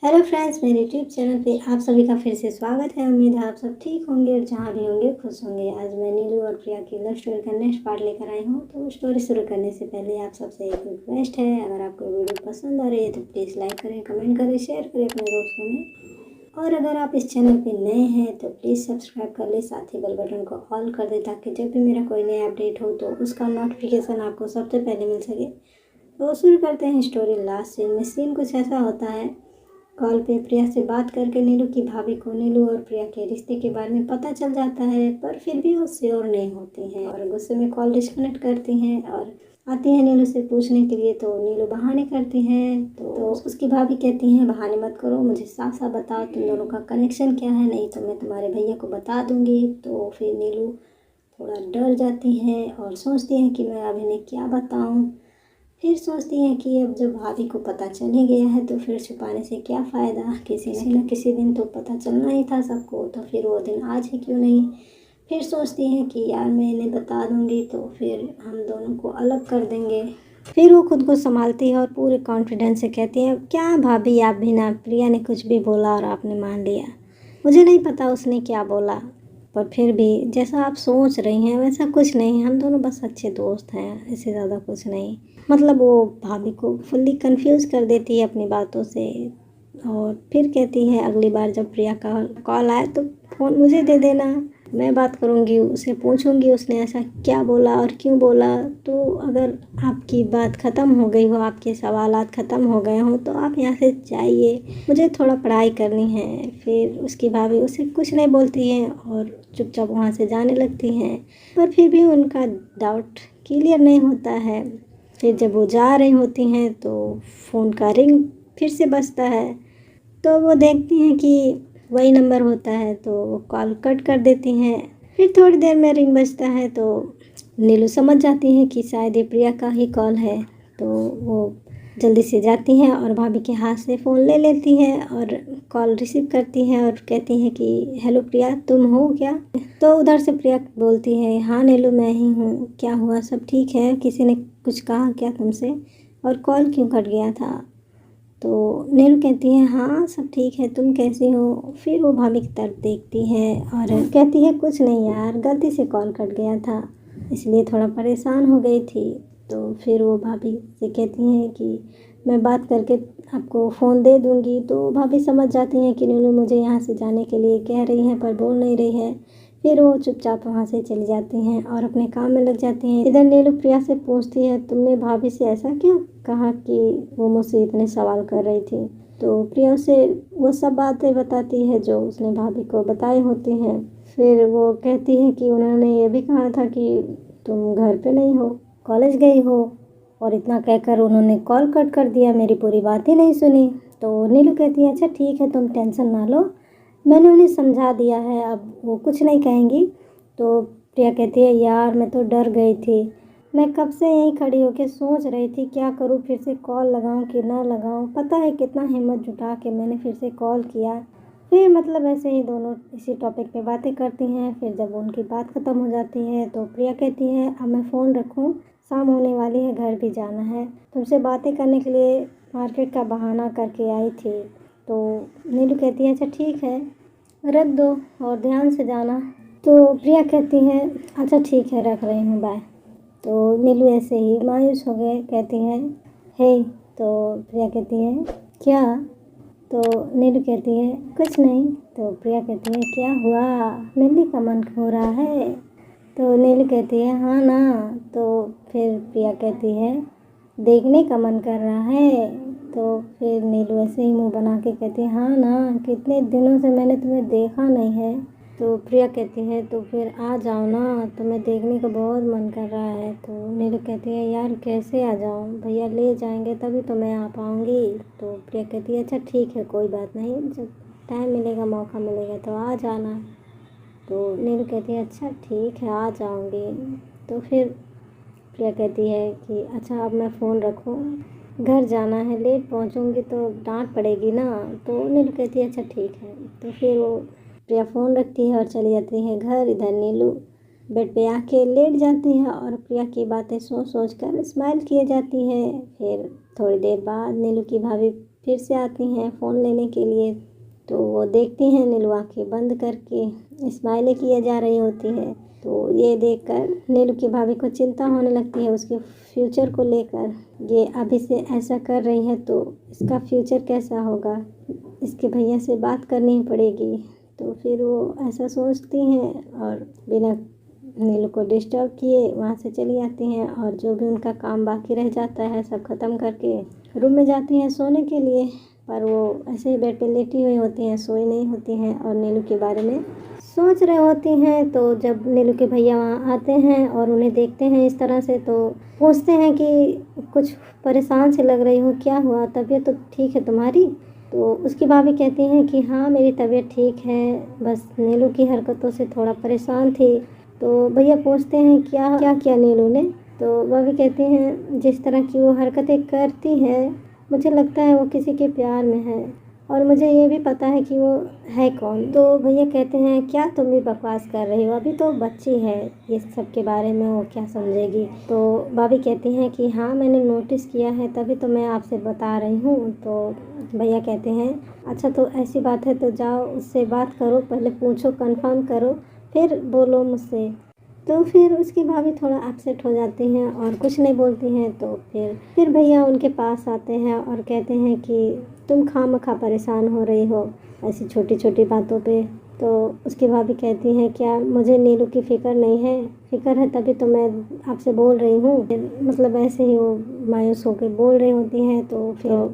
Hello friends, मेरे YouTube channel पे आप सभी का फिर से स्वागत है। उम्मीद है आप सब ठीक होंगे और जहाँ भी होंगे खुश होंगे। आज मैं नीलू और प्रिया की लव स्टोरी का नेक्स्ट पार्ट लेकर आई हूँ। तो स्टोरी शुरू करने से पहले आप सबसे एक रिक्वेस्ट है, अगर आपको वीडियो पसंद आ रही है तो प्लीज़ लाइक करें, कमेंट करें, शेयर करें अपने दोस्तों में। और अगर आप इस चैनल पे नए हैं तो प्लीज़ सब्सक्राइब कर ले, साथ ही बेल बटन को ऑल कर दे ताकि जब भी मेरा कोई नया अपडेट हो तो उसका नोटिफिकेशन आपको सबसे पहले मिल सके। तो शुरू करते हैं स्टोरी। लास्ट सीन में सीन कुछ ऐसा होता है। कॉल पे प्रिया से बात करके नीलू की भाभी को नीलू और प्रिया के रिश्ते के बारे में पता चल जाता है, पर फिर भी वो श्योर नहीं होती हैं और गुस्से में कॉल डिस्कनेक्ट करती हैं और आती हैं नीलू से पूछने के लिए। तो नीलू बहाने करती हैं तो उसकी भाभी कहती हैं बहाने मत करो, मुझे साफ साफ बताओ तुम दोनों का कनेक्शन क्या है, नहीं तो मैं तुम्हारे भैया को बता दूंगी। तो फिर नीलू थोड़ा डर जाती हैं और सोचती हैं कि मैं अब इन्हें क्या बताऊँ। फिर सोचती हैं कि अब जब भाभी को पता चल ही गया है तो फिर छुपाने से क्या फ़ायदा, किसी न किसी दिन तो पता चलना ही था सबको, तो फिर वो दिन आज ही क्यों नहीं। फिर सोचती हैं कि यार मैं इन्हें बता दूंगी तो फिर हम दोनों को अलग कर देंगे। फिर वो खुद को संभालती है और पूरे कॉन्फिडेंस से कहती है क्या भाभी आप भी ना, प्रिया ने कुछ भी बोला और आपने मान लिया। मुझे नहीं पता उसने क्या बोला, पर फिर भी जैसा आप सोच रही हैं वैसा कुछ नहीं, हम दोनों बस अच्छे दोस्त हैं, इससे ज़्यादा कुछ नहीं। मतलब वो भाभी को फुल्ली कंफ्यूज कर देती है अपनी बातों से। और फिर कहती है अगली बार जब प्रिया का कॉल आए तो फ़ोन मुझे दे देना, मैं बात करूँगी, उसे पूछूंगी उसने ऐसा क्या बोला और क्यों बोला। तो अगर आपकी बात ख़त्म हो गई हो, आपके सवालात ख़त्म हो गए हों तो आप यहाँ से जाइए, मुझे थोड़ा पढ़ाई करनी है। फिर उसकी भाभी उसे कुछ नहीं बोलती हैं और चुपचाप वहाँ से जाने लगती हैं। पर फिर भी उनका डाउट क्लियर नहीं होता है। फिर जब वो जा रही होती हैं तो फ़ोन का रिंग फिर से बजता है। तो वो देखती हैं कि वही नंबर होता है तो वो कॉल कट कर देती हैं। फिर थोड़ी देर में रिंग बजता है तो नीलू समझ जाती है कि शायद ये प्रिया का ही कॉल है। तो वो जल्दी से जाती हैं और भाभी के हाथ से फ़ोन ले लेती हैं और कॉल रिसीव करती हैं और कहती हैं कि हेलो प्रिया, तुम हो क्या। तो उधर से प्रिया बोलती है हाँ नीलू मैं ही हूँ, क्या हुआ, सब ठीक है, किसी ने कुछ कहा क्या तुमसे, और कॉल क्यों कट गया था। तो नीलू कहती है हाँ सब ठीक है, तुम कैसी हो। फिर वो भाभी की तरफ देखती है और कहती है कुछ नहीं यार, गलती से कॉल कट गया था इसलिए थोड़ा परेशान हो गई थी। तो फिर वो भाभी से कहती हैं कि मैं बात करके आपको फ़ोन दे दूँगी। तो भाभी समझ जाती हैं कि नीलू मुझे यहाँ से जाने के लिए कह रही हैं पर बोल नहीं रही है। फिर वो चुपचाप वहाँ से चली जाती हैं और अपने काम में लग जाती हैं। इधर नीलू प्रिया से पूछती है तुमने भाभी से ऐसा क्यों कहा कि वो मुझसे इतने सवाल कर रही थी। तो प्रिया उसे वो सब बातें बताती है जो उसने भाभी को बताई होती हैं। फिर वो कहती है कि उन्होंने ये भी कहा था कि तुम घर पे नहीं हो, कॉलेज गई हो, और इतना कहकर उन्होंने कॉल कट कर दिया, मेरी पूरी बात ही नहीं सुनी। तो नीलू कहती है अच्छा ठीक है तुम टेंशन ना लो, मैंने उन्हें समझा दिया है, अब वो कुछ नहीं कहेंगी। तो प्रिया कहती है यार मैं तो डर गई थी, मैं कब से यहीं खड़ी होकर सोच रही थी क्या करूँ, फिर से कॉल लगाऊं कि ना लगाऊं। पता है कितना हिम्मत जुटा के मैंने फिर से कॉल किया। फिर मतलब ऐसे ही दोनों इसी टॉपिक पे बातें करती हैं। फिर जब उनकी बात ख़त्म हो जाती है तो प्रिया कहती है अब मैं फ़ोन रखूं, शाम होने वाली है, घर भी जाना है, तुमसे बातें करने के लिए मार्केट का बहाना करके आई थी। तो नीलू कहती है अच्छा ठीक है रख दो और ध्यान से जाना। तो प्रिया कहती है अच्छा ठीक है रख रही हूँ, बाय। तो नीलू ऐसे ही मायूस हो गए, कहती हैं हे। तो प्रिया कहती है क्या। तो नीलू कहती है कुछ नहीं। तो प्रिया कहती है क्या हुआ, मिलने का मन हो रहा है। तो नीलू कहती है हाँ ना। तो फिर प्रिया कहती है देखने का मन कर रहा है। तो फिर नीलू ऐसे ही मुंह बना के कहती है हाँ ना, कितने दिनों से मैंने तुम्हें देखा नहीं है। तो प्रिया कहती है तो फिर आ जाओ ना, तुम्हें देखने का बहुत मन कर रहा है। तो नीलू कहती है यार कैसे आ जाऊँ, भैया ले जाएंगे तभी तो मैं आ पाऊँगी। तो प्रिया कहती है अच्छा ठीक है कोई बात नहीं, जब टाइम मिलेगा मौका मिलेगा तो आ जाना। तो नीलू कहती है अच्छा ठीक है आ जाऊँगी। तो फिर प्रिया कहती है कि अच्छा अब मैं फ़ोन रखूँ, घर जाना है, लेट पहुँचूँगी तो डांट पड़ेगी ना। तो नीलू कहती है अच्छा ठीक है। तो फिर वो प्रिया फ़ोन रखती है और चली जाती है घर। इधर नीलू बेड पे आके लेट जाती है और प्रिया की बातें सोच सोच कर स्माइल किए जाती है। फिर थोड़ी देर बाद नीलू की भाभी फिर से आती हैं फ़ोन लेने के लिए। तो वो देखती हैं नीलू आँखें बंद करके स्माइलें किए जा रही होती है। तो ये देखकर नीलू की भाभी को चिंता होने लगती है उसके फ्यूचर को लेकर। ये अभी से ऐसा कर रही है तो इसका फ्यूचर कैसा होगा, इसके भैया से बात करनी पड़ेगी। तो फिर वो ऐसा सोचती हैं और बिना नीलू को डिस्टर्ब किए वहाँ से चली आती हैं और जो भी उनका काम बाकी रह जाता है सब ख़त्म करके रूम में जाती हैं सोने के लिए। पर वो ऐसे ही बेड पे लेटी हुई होती हैं, सोई नहीं होती हैं और नीलू के बारे में सोच रहे होती हैं। तो जब नीलू के भैया वहाँ आते हैं और उन्हें देखते हैं इस तरह से तो पूछते हैं कि कुछ परेशान से लग रही हो, क्या हुआ, तबीयत तो ठीक है तुम्हारी? तो उसकी भाभी कहती हैं कि हाँ मेरी तबीयत ठीक है, बस नीलू की हरकतों से थोड़ा परेशान थी। तो भैया पूछते हैं क्या क्या किया नीलू ने? तो वह भी कहती हैं जिस तरह की वो हरकतें करती है मुझे लगता है वो किसी के प्यार में है और मुझे ये भी पता है कि वो है कौन। तो भैया कहते हैं क्या तुम भी बकवास कर रही हो, अभी तो बच्ची है, ये सब के बारे में वो क्या समझेगी। तो भाभी कहती हैं कि हाँ मैंने नोटिस किया है तभी तो मैं आपसे बता रही हूँ। तो भैया कहते हैं अच्छा तो ऐसी बात है तो जाओ उससे बात करो, पहले पूछो कंफर्म करो फिर बोलो मुझसे। तो फिर उसकी भाभी थोड़ा अपसेट हो जाती हैं और कुछ नहीं बोलती हैं। तो फिर भैया उनके पास आते हैं और कहते हैं कि तुम खामखा परेशान हो रही हो ऐसी छोटी छोटी बातों पे। तो उसकी भाभी कहती हैं क्या मुझे नीलू की फ़िक्र नहीं है? फ़िक्र है तभी तो मैं आपसे बोल रही हूँ। मतलब ऐसे ही वो मायूस होकर बोल रही होती हैं। तो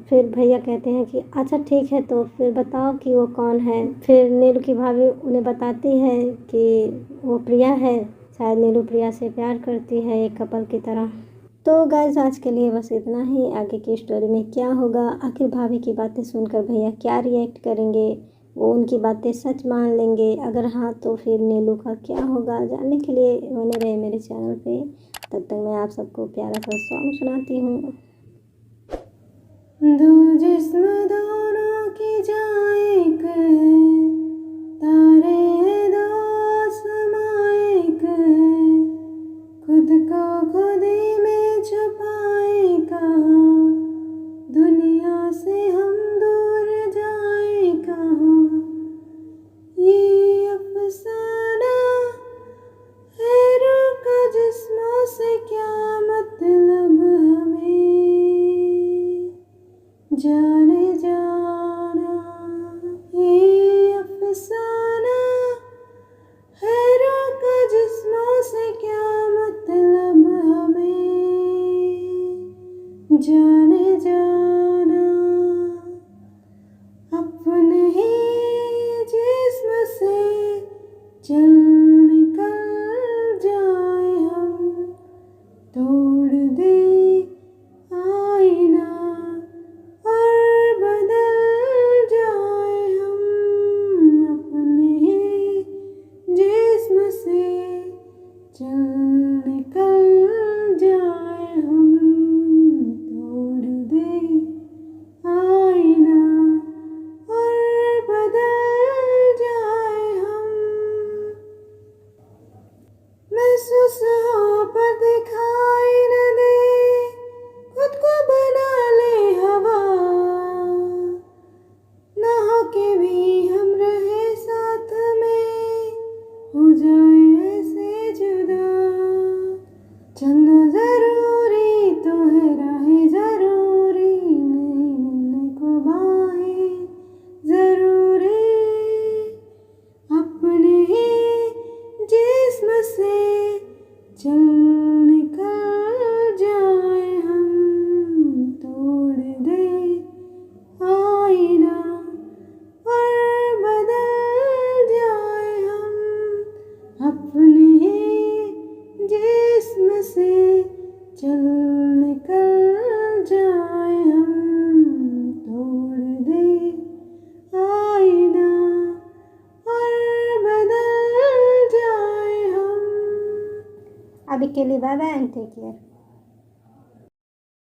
फिर भैया कहते हैं कि अच्छा ठीक है तो फिर बताओ कि वो कौन है। फिर नीलू की भाभी उन्हें बताती है कि वो प्रिया है, शायद नीलू प्रिया से प्यार करती है एक कपल की तरह। तो गाइस आज के लिए बस इतना ही। आगे की स्टोरी में क्या होगा, आखिर भाभी की बातें सुनकर भैया क्या रिएक्ट करेंगे, वो उनकी बातें सच मान लेंगे, अगर हाँ तो फिर नीलू का क्या होगा, जानने के लिए बने रहे मेरे चैनल पे। तब तक मैं आप सबको प्यारा सा सॉन्ग सुनाती हूँ। दो जिस्म दोनों की जाए तारे दो आसमां खुद को खुद ही में छुपाए कहाँ, दुनिया से हम दूर जाए कहाँ। ये अफसाना है रूह का जिस्मों से क्या मतलब हमें जाने जाना। ये अफसाना है रूह का जिस्मों से क्या मतलब हमें जाने जाना। अपने ही जिस्म से चल निकल जाए हम, तोड़ दे आईना और बदल जाए हम। अपने ही जिस्म से चल निकल जाए हम, तोड़ दे आईना और बदल जाए हम। महसूस हो पर दिखाई न दे, खुद को बना ले हवा, ना हो के भी हम रहे साथ में, हो जाए ऐसे जुदा। चलना जरूरी तो है राहें जरूरी, नहीं मिलने को बाहें जरूरी। अपने ही जिस्म से चल निकल जाए हम, तोड़ दे आईना और बदल जाए हम। अपने ही जिस्म से चल निकल जाए हम, तोड़ दे आईना और बदल जाए हम। अभी के लिए bye bye and take care.